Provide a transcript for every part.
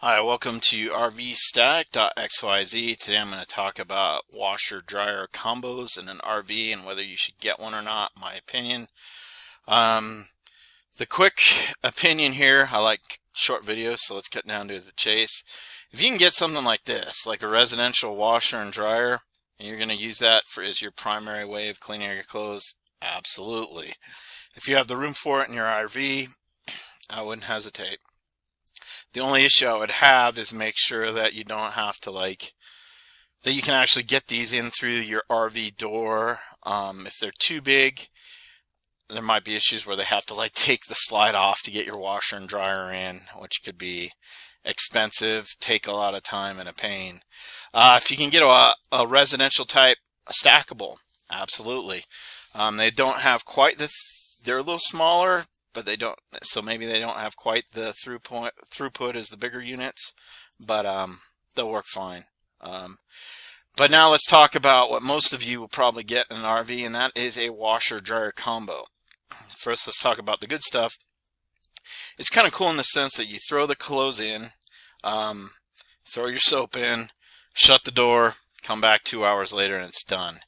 Hi, welcome to RVstack.xyz. Today I'm going to talk about washer-dryer combos in an RV and whether you should get one or not, my opinion. Um, the quick opinion here, I like short videos, so let's cut down to the chase. If you can get something like this, like a residential washer and dryer, and you're going to use that as your primary way of cleaning your clothes, absolutely. If you have the room for it in your RV, I wouldn't hesitate. The only issue I would have is make sure that you don't have to that you can actually get these in through your RV door. If they're too big, there might be issues where they have to take the slide off to get your washer and dryer in, which could be expensive, take a lot of time, and a pain. If you can get a residential type stackable, absolutely. They don't have quite they're a little smaller, but they don't, so maybe they don't have quite the throughput as the bigger units, but they'll work fine. But now let's talk about what most of you will probably get in an RV, and that is a washer-dryer combo. First, let's talk about the good stuff. It's kind of cool in the sense that you throw the clothes in, throw your soap in, shut the door, come back 2 hours later, and it's done.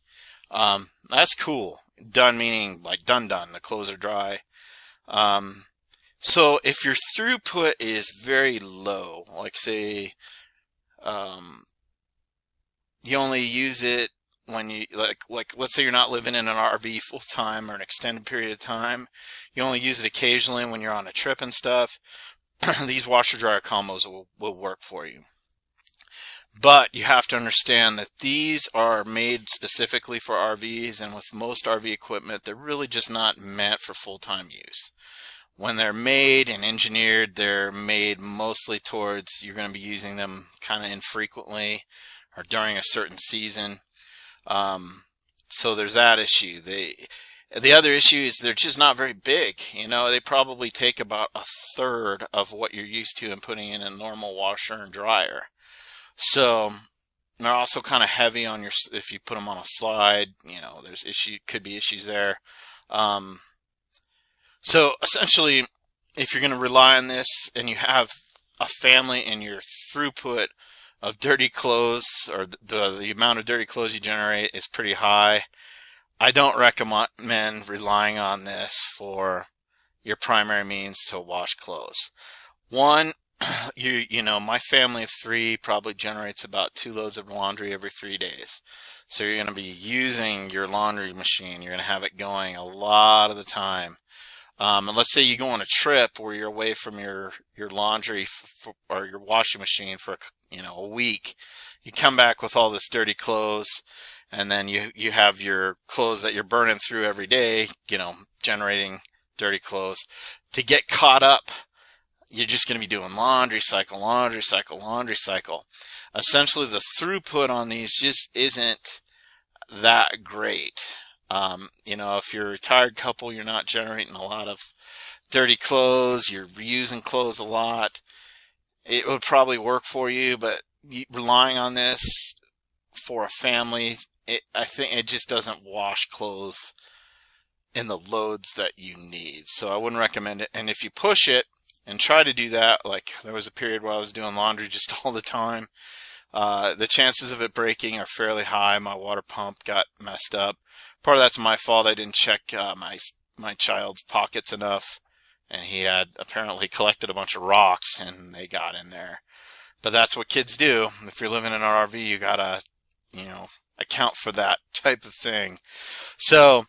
That's cool. Done meaning done. The clothes are dry. So if your throughput is very low, like say, you only use it when you let's say you're not living in an RV full time or an extended period of time, you only use it occasionally when you're on a trip and stuff, these washer dryer combos will work for you. But you have to understand that these are made specifically for RVs, and with most RV equipment, they're really just not meant for full-time use. When they're made and engineered, they're made mostly towards you're going to be using them kind of infrequently or during a certain season. So there's that issue. The other issue is they're just not very big. You know, they probably take about a third of what you're used to in putting in a normal washer and dryer. So they're also kind of heavy on if you put them on a slide, you know, could be issues there. So essentially, if you're going to rely on this and you have a family and your throughput of dirty clothes or the amount of dirty clothes you generate is pretty high, I don't recommend relying on this for your primary means to wash clothes. One, you know, my family of 3 probably generates about 2 loads of laundry every 3 days. So you're going to be using your laundry machine. You're going to have it going a lot of the time. And let's say you go on a trip where you're away from your laundry or your washing machine for a week. You come back with all this dirty clothes, and then you have your clothes that you're burning through every day, generating dirty clothes. To get caught up, you're just going to be doing laundry cycle. Essentially, the throughput on these just isn't that great. If you're a retired couple, you're not generating a lot of dirty clothes, you're reusing clothes a lot, it would probably work for you, but relying on this for a family, I think it just doesn't wash clothes in the loads that you need. So I wouldn't recommend it. And if you push it and try to do that, like there was a period where I was doing laundry just all the time, the chances of it breaking are fairly high. My water pump got messed up. Part of that's my fault. I didn't check my child's pockets enough, and he had apparently collected a bunch of rocks and they got in there. But that's what kids do. If you're living in an RV, you gotta, account for that type of thing. So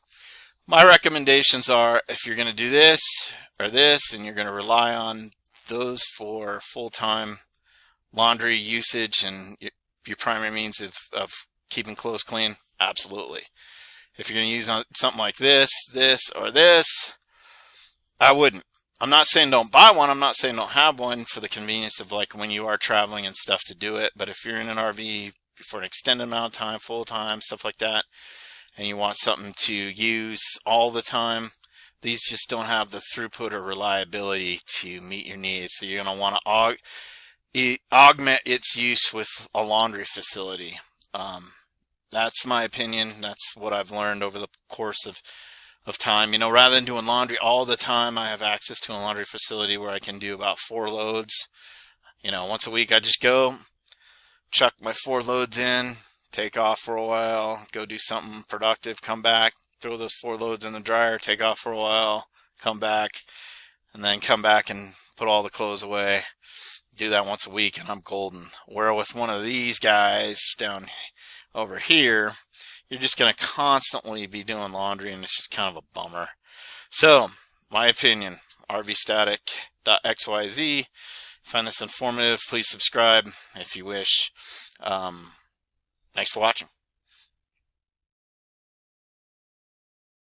my recommendations are, if you're going to do this or this and you're going to rely on those for full-time laundry usage and your primary means of keeping clothes clean, absolutely. If you're going to use something like this, or this, I wouldn't. I'm not saying don't buy one. I'm not saying don't have one for the convenience of when you are traveling and stuff to do it. But if you're in an RV for an extended amount of time, full time, stuff like that, and you want something to use all the time, these just don't have the throughput or reliability to meet your needs. So you're going to want to augment its use with a laundry facility. That's my opinion. That's what I've learned over the course of time. Rather than doing laundry all the time, I have access to a laundry facility where I can do about 4 loads. Once a week I just go, chuck my 4 loads in, take off for a while, go do something productive, come back, throw those 4 loads in the dryer, take off for a while, come back, and then come back and put all the clothes away. Do that once a week and I'm golden. Where with one of these guys down over here, you're just going to constantly be doing laundry and it's just kind of a bummer. So, my opinion, rvstatic.xyz. Find this informative, please subscribe if you wish. Thanks for watching.